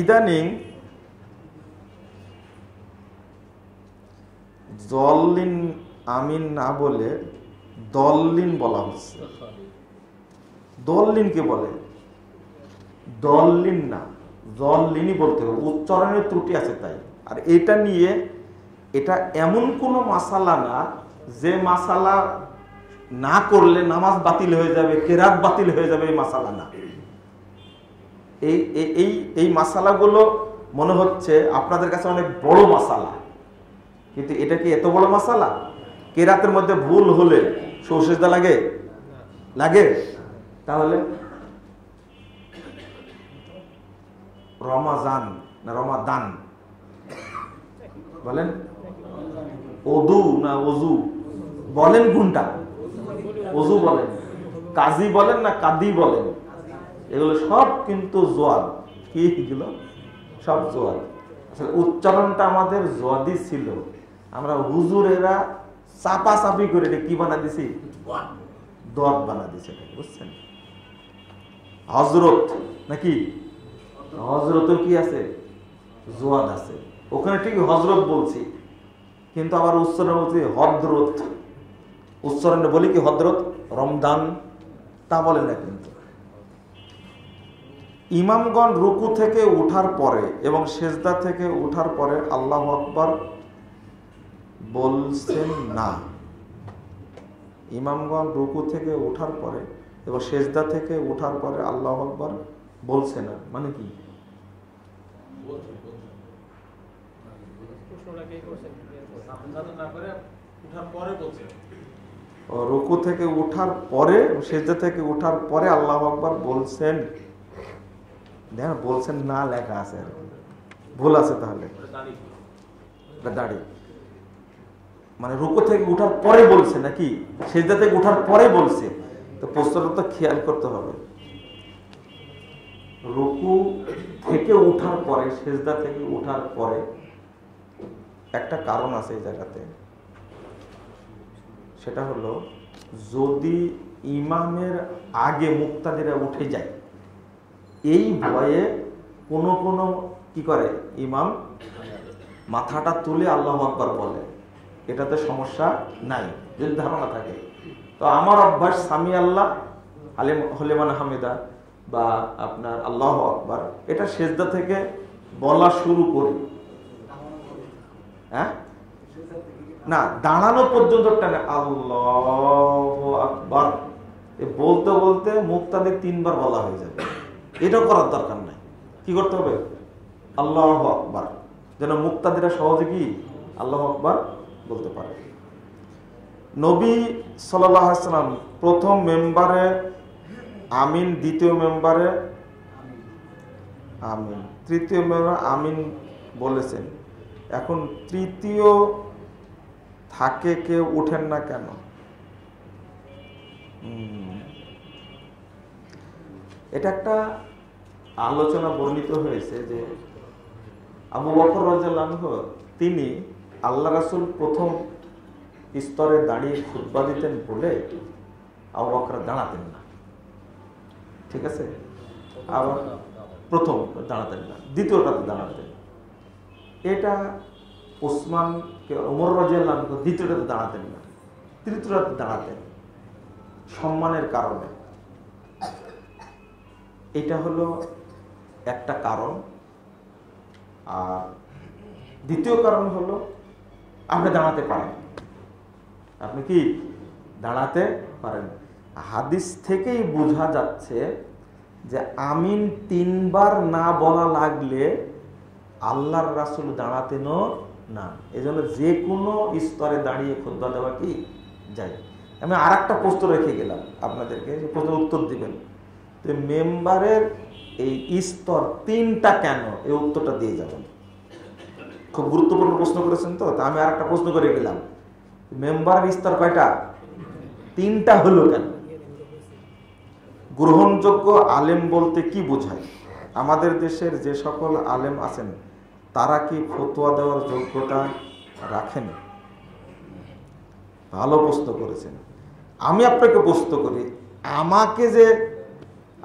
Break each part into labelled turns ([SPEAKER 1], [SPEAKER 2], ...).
[SPEAKER 1] ইদানিং জল্লিন আমিন না বলে দল্লিন বলা হচ্ছে। দল্লিনকে বলে দল্লিন না, জল্লিনই বলতে হবে, উচ্চারণের ত্রুটি আছে তাই। আর এটা নিয়ে, এটা এমন কোনো মাসালা না যে মাসালা না করলে নামাজ বাতিল হয়ে যাবে, কেরাত বাতিল হয়ে যাবে, এই মাসালা না। এই মাসালাগুলো মনে হচ্ছে আপনাদের কাছে অনেক বড় মাসালা, কিন্তু এটা কি এত বড় মাসালা? কেরাতের মধ্যে ভুল হলে সৌসেজদা লাগে? লাগে? তাহলে রমাজান না রমাদান বলেন? ওদু না ওজু বলেন? কোনটা? ওজু বলেন, কাজী বলেন না কাদি বলেন? এগুলো সব কিন্তু জোয়াল। কি এগুলো সব জোয়াল। আসলে উচ্চারণটা আমাদের জোয়াদি ছিল, আমরা হুজুরেরা চাপা চাপি করে কি বানা দিছি? দোয়াত বানা দিছে, বুঝছেন? হজরত নাকি? হজরতের কি আছে? জোয়াদ আছে। ওখানে ঠিক হজরত বলছি, কিন্তু আবার উচ্চারণ বলছি হদরত। উচ্চারণে বলি কি হদরত? রমদান তা বলে না। কিন্তু ইমামগণ রুকু থেকে উঠার পরে এবং সেজদা থেকে উঠার পরে আল্লাহু আকবার বলছেন না। ইমামগণ রুকু থেকে উঠার পরে এবং সেজদা থেকে উঠার পরে আল্লাহু আকবার বলছে না, মানে কি? রুকু থেকে উঠার পরে, সেজদা থেকে উঠার পরে আল্লাহু আকবার বলছেন, দেখেন বলছেন না লেখা আছে, ভুল আছে। তাহলে দাড়ি মানে রুকু থেকে উঠার পরে বলছে নাকি সেজদা থেকে উঠার পরে বলছে? তো প্রশ্নটা তো খেয়াল করতে হবে। রুকু থেকে উঠার পরে, সেজদা থেকে উঠার পরে একটা কারণ আছে এই জায়গাতে, সেটা হলো যদি ইমামের আগে মুক্তাদিরা উঠে যায়, এই ভয়ে কোন কোন কি করে, ইমাম মাথাটা তুলে আল্লাহু আকবার বলে, এটাতে সমস্যা নাই যদি ধারণা থাকে। তো আমার অভ্যাস সামি আল্লাহ হলিমান হামিদা বা আপনার আল্লাহু আকবার, এটা সেজদা থেকে বলা শুরু করি। হ্যাঁ না, দাঁড়ানো পর্যন্ত টানে আল্লাহু আকবার, বলতে বলতে মুক্তাদি 3 বার বলা হয়ে যাবে। এটা করার দরকার নাই। কি করতে হবে? আল্লাহু আকবার, যেন মুক্তাদিরা সহজে কি আল্লাহু আকবার বলতে পারে। নবী সাল্লাল্লাহু আলাইহি ওয়াসাল্লাম প্রথম মেম্বারে আমিন, দ্বিতীয় মেম্বারে আমিন, তৃতীয় মেম্বারে আমিন বলেছেন। এখন তৃতীয় থাকে কেউ উঠেন না কেন? এটা একটা আলোচনা বর্ণিত হয়েছে যে আবু বকর রাদিয়াল্লাহু আনহু তিনি আল্লাহ রাসূল প্রথম স্তরে দাঁড়িয়ে খুতবা দিতেন বলে আবু বকর দাঁড়াতেন না। ঠিক আছে, আবার প্রথম দাঁড়াতেন না, দ্বিতীয়টাতে দাঁড়াতেন। এটা ওসমান ওমর রাদিয়াল্লাহু আনহু দ্বিতীয়টাতে দাঁড়াতেন না, তৃতীয়টাতে দাঁড়াতেন সম্মানের কারণে। এটা হলো একটা কারণ। আর দ্বিতীয় কারণ হলো আপনি দাঁড়াতে পারেন। আপনি কি দাঁড়াতে পারেন? হাদিস থেকেই বোঝা যাচ্ছে যে আমিন 3 বার না বলা লাগলে আল্লাহর রাসূল দাঁড়াতেন না। এজন্য যে কোনো স্তরে দাঁড়িয়ে খুতবা দেওয়া কি যায়। আমি আর একটা প্রশ্ন রেখে গেলাম আপনাদেরকে, যে প্রশ্নের উত্তর দিবেন। তো মেম্বারের এই স্তর 3টা কেন, এই উত্তরটা দিয়ে যাবেন। খুব গুরুত্বপূর্ণ প্রশ্ন করেছেন। তো আমি আর একটা প্রশ্ন করে গেলাম, মেম্বারের স্তর কয়টা? 3টা হলো কেন? গ্রহণযোগ্য আলেম বলতে কি বোঝায়? আমাদের দেশের যে সকল আলেম আছেন তারা কি ফতোয়া দেওয়ার যোগ্যতা রাখেন? ভালো প্রশ্ন করেছেন। আমি আপনাকে প্রশ্ন করি, আমাকে যে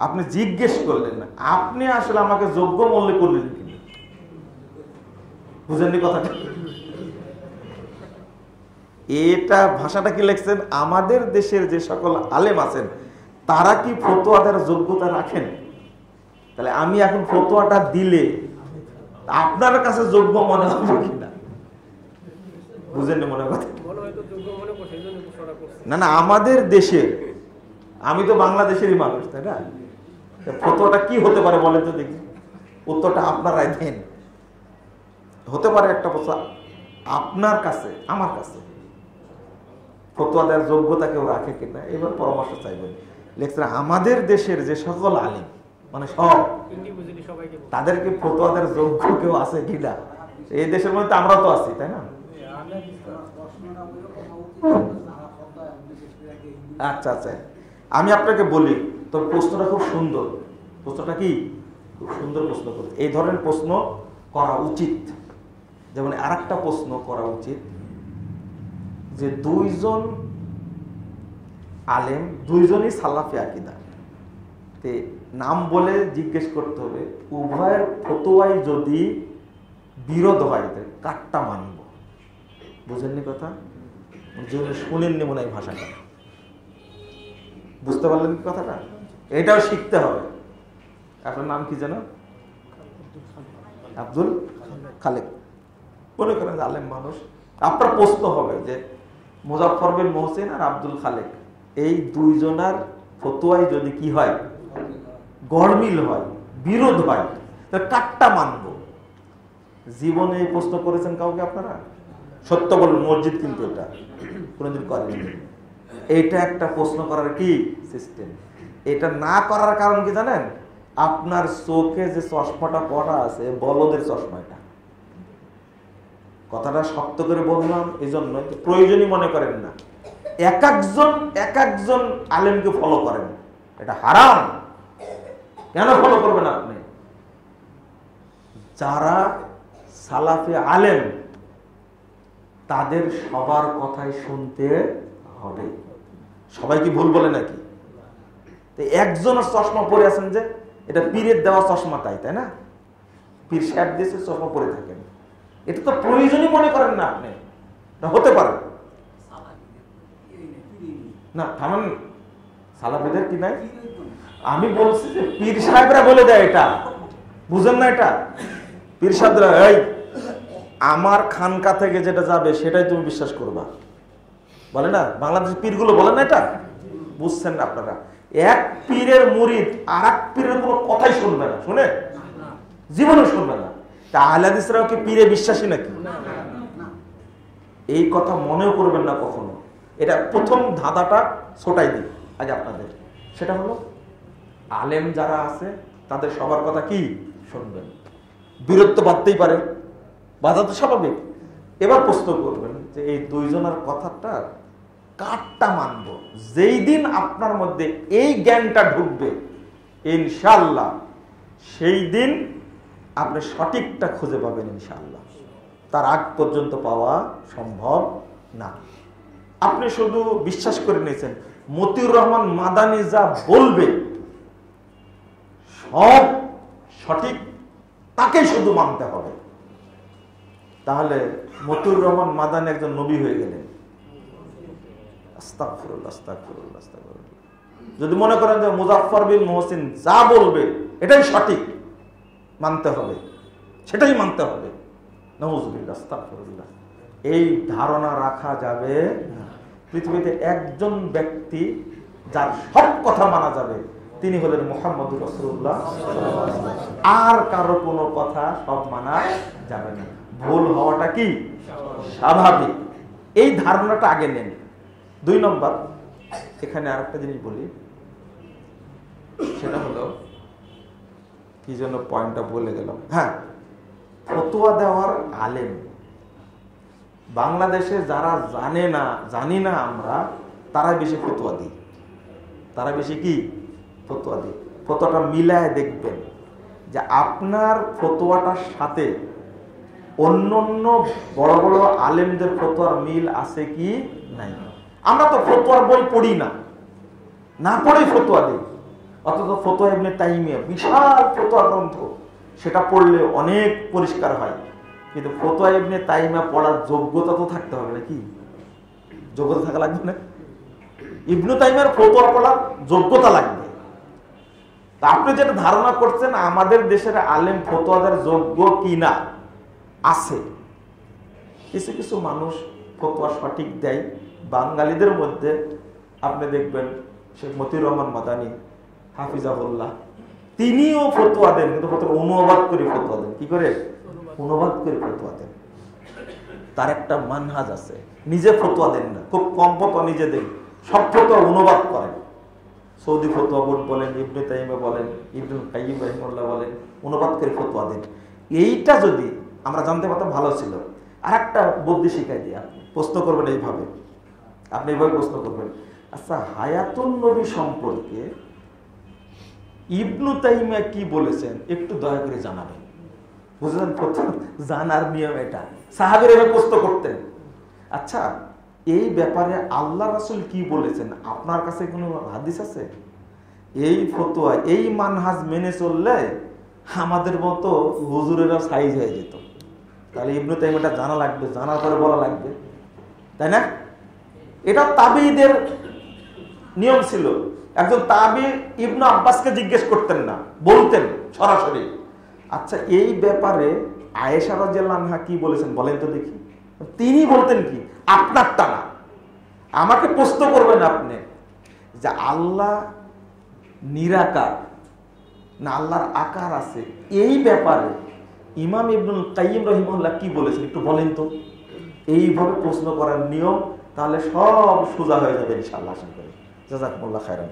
[SPEAKER 1] আপনি জিজ্ঞেস করলেন না, আপনি আসলে আমাকে যোগ্য মনে করলেন কিনা, বুঝেননি কথাটা? এটা ভাষাটা কি লিখছেন, আমাদের দেশের যে সকল আলেম আছেন তারা কি ফতোয়া দেওয়ার যোগ্যতা রাখেন? তাহলে আমি এখন ফতোয়াটা দিলে আপনার কাছে যোগ্য মনে হবে কিনা, বুঝেননি মনে কথা? না না, আমাদের দেশের, আমি তো বাংলাদেশেরই মানুষ, তাই না? ফতোয়াটা কি হতে পারে বলেন তো দেখি, উত্তরটা আপনারাই দেন। হতে পারে একটা কথা আপনার কাছে, আমার কাছে ফতোয়া দেওয়ার যোগ্যতা কেউ রাখে কিনা, এবার পরামর্শ চাইবেন। লেখছেন আমাদের দেশের যে সকল আলিম, মানে সব, তাদেরকে ফতোয়া দেওয়ার যোগ্য কেউ আছে কিনা। এই দেশের মধ্যে আমরা তো আছি, তাই না? আচ্ছা আচ্ছা, আমি আপনাকে বলি, তো প্রশ্নটা খুব সুন্দর। প্রশ্নটা কি খুব সুন্দর প্রশ্ন করে, এই ধরনের প্রশ্ন করা উচিত। যেমন আরেকটা প্রশ্ন করা উচিত যে দুইজন আলেম, দুইজনই সালাফি আকীদা, তে নাম বলে জিজ্ঞেস করতে হবে উভয়ের ফতোয়ায় যদি বিরোধ হয় কাটটা মানব। বুঝেননি কথা? শুনেননি মনে হয় ভাষাটা, বুঝতে পারলেন কথাটা? এটাও শিখতে হবে। আপনার নাম কি যেন? আব্দুল খালেক। মনে করেন আলেম মানুষ, আপনার প্রশ্ন হবে যে মুজাফফর বিন মোহসিন আর আব্দুল খালেক, এই দুইজনার ফতোয়ায় যদি কি হয়, গড়মিল হয়, বিরোধ হয়, তাহলে কাটটা মানব। জীবনে এই প্রশ্ন করেছেন কাউকে আপনারা? সত্য বলুন, মসজিদ কিন্তু এটা কোনোদিন করেনি। এইটা একটা প্রশ্ন করার কি সিস্টেম। এটা না করার কারণ কি জানেন? আপনার চোখে যে চশমাটা পড়া আছে, বলদের চশমাটা। কথাটা শক্ত করে বললাম এই জন্য, প্রয়োজনই মনে করেন না। এক একজন আলেমকে ফলো করেন, এটা হারাম। কেন ফলো করবেন আপনি? যারা সালাফি আলেম তাদের সবার কথাই শুনতে হবে। সবাই কি ভুল বলে নাকি? একজনের চশমা পরে আছেন যে এটা পীরের দেওয়া চশমা, তাই না? পীর সাহেব দিয়েছে, চশমা পরে থাকেন, এটা তো প্রয়োজনই মনে করেন না আপনি। হতে পারে না, থামেন, সালাফিদের কি নাই? আমি বলছি যে পীর সাহেবরা বলে দেয় এটা, বুঝেন না? এটা পীর সাহেবরা, এই আমার খানকা থেকে যেটা যাবে সেটাই তুমি বিশ্বাস করবা, বলে না? বাংলাদেশের পীরগুলো বলেন না এটা, বুঝছেন না আপনারা? এক পীরের মুরিদ আর এক পীরের কোনো কথাই শুনবে না, শুনে জীবনে শুনবে না। তা আহলে হাদিসরাও কি পীরে বিশ্বাসী নাকি? এই কথা মনেও করবেন না কখনো। এটা প্রথম ধাঁধাটা ছোটাই দিই আজ আপনাদের, সেটা হলো আলেম যারা আছে তাদের সবার কথা কি শুনবেন। বিরোধ তো বাড়তেই পারে, বাধা তো স্বাভাবিক। এবার প্রশ্ন করবেন যে এই দুইজনের কথাটা কাটটা মানব। যেই দিন আপনার মধ্যে এই জ্ঞানটা ঢুকবে ইনশাআল্লাহ, সেই দিন আপনি সঠিকটা খুঁজে পাবেন ইনশাআল্লাহ। তার আগ পর্যন্ত পাওয়া সম্ভব না। আপনি শুধু বিশ্বাস করে নিয়েছেন মতিউর রহমান মাদানী যা বলবে সব সঠিক, তাকেই শুধু মানতে হবে। তাহলে মতিউর রহমান মাদানী একজন নবী হয়ে গেলেন। আস্তাগফিরুল্লাহ, আস্তাগফিরুল্লাহ, আস্তাগফিরুল্লাহ। যদি মনে করেন যে মুজাফফর বিন মোহসিন যা বলবে এটাই সঠিক, মানতে হবে, সেটাই মানতে হবে, নাউযুবিল্লাহ, আস্তাগফিরুল্লাহ, এই ধারণা রাখা যাবে না। পৃথিবীতে একজন ব্যক্তি যার সব কথা মানা যাবে, তিনি হলেন মুহাম্মদুর রাসূলুল্লাহ। আর কারো কোনো কথা সব মানা যাবে না। ভুল হওয়াটা কি স্বাভাবিক, এই ধারণাটা আগে নেন। 2 নম্বর, এখানে আরেকটা জিনিস বলি, সেটা হলো কি যেন পয়েন্টটা বলে গেলাম। হ্যাঁ, ফতোয়া দেওয়ার আলেম বাংলাদেশে যারা জানি না আমরা, তারা বেশি ফতোয়া দিই। তারা বেশি কি ফতোয়া দিই। ফতোয়াটা মিলায় দেখবেন যে আপনার ফতোয়াটার সাথে অন্য বড় বড় আলেমদের ফতোয়ার মিল আছে কি নাই। আমরা তো ফতোয়ার বই পড়ি না, না পড়েই ফতোয়া দিই, অথচ ফতোয়া ইবনে তাইমিয়া বিশাল ফতোয়া গ্রন্থ, সেটা পড়লে অনেক পরিষ্কার হয়। কিন্তু ফতোয়া ইবনে তাইমিয়া পড়ার যোগ্যতা তো থাকতে হবে নাকি? যোগ্যতা থাকা লাগবে না? ইবনে তাইমিয়ার ফতোয়া পড়ার যোগ্যতা লাগবে। তা আপনি যেটা ধারণা করছেন আমাদের দেশের আলেম ফতোয়াদের যোগ্য কিনা, আছে কিছু কিছু মানুষ ফতোয়া সঠিক দেয়। বাঙালিদের মধ্যে আপনি দেখবেন শেখ মতিউর রহমান মাদানী হাফিজাহুল্লাহ, তিনিও ফতোয়া দেন, কিন্তু ফতোয়া অনুবাদ করে ফতোয়া দেন। কি করে অনুবাদ করে ফতোয়া দেন? তার একটা মানহাজ আছে, নিজে ফতোয়া দেন না, খুব কম ফতোয়া নিজে দেন, সব ফতোয়া অনুবাদ করেন। সৌদি ফতোয়া বোর্ড বলেন, ইবনে তাইমিয়া বলেন, ইবনুল কাইয়্যিম রাহিমাহুল্লাহ বলেন, অনুবাদ করে ফতোয়া দেন। এইটা যদি আমরা জানতে পারতাম ভালো ছিল। আর একটা বুদ্ধি শিখাই দিই, আপনি প্রশ্ন করবেন এইভাবে, আপনি এইভাবে প্রশ্ন করবেন, আচ্ছা হায়াতুন নবী সম্পর্কে ইবনু তাইমিয়া কি বলেছেন একটু দয়া করে জানাবেন। বুঝলেন? প্রথম জানার নিয়ম এটা। সাহাবীরা এভাবে প্রশ্ন করতেন, আচ্ছা এই ব্যাপারে আল্লাহ রাসূল কি বলেছেন, আপনার কাছে কোনো হাদিস আছে? এই ফতোয়া এই মানহাজ মেনে চললে আমাদের মতো হুজুরেরা সাইজ হয়ে যেত। তাহলে ইবনু তাইমিয়াটা জানা লাগবে, জানার পরে বলা লাগবে, তাই না? এটা তাবিঈদের নিয়ম ছিল। একজন তাবি ইবনু আব্বাসকে জিজ্ঞেস করতেন না, বলতেন সরাসরি, আচ্ছা এই ব্যাপারে আয়েশা রাদিয়াল্লাহু আনহা কি বলেছেন বলেন তো দেখি। তিনি বলতেন কি, আপনারটা না, আমাকে প্রশ্ন করবেন আপনি যে আল্লাহ নিরাকার না আল্লাহর আকার আছে, এই ব্যাপারে ইমাম ইবনুল কাইয়্যিম রাহিমাহুল্লাহ কি বলেছেন একটু বলেন তো। এইভাবে প্রশ্ন করার নিয়ম, তাহলে সব সোজা হয়ে যাবে ইনশাআল্লাহ। আশা করি। জাযাকুমুল্লাহ খাইরান।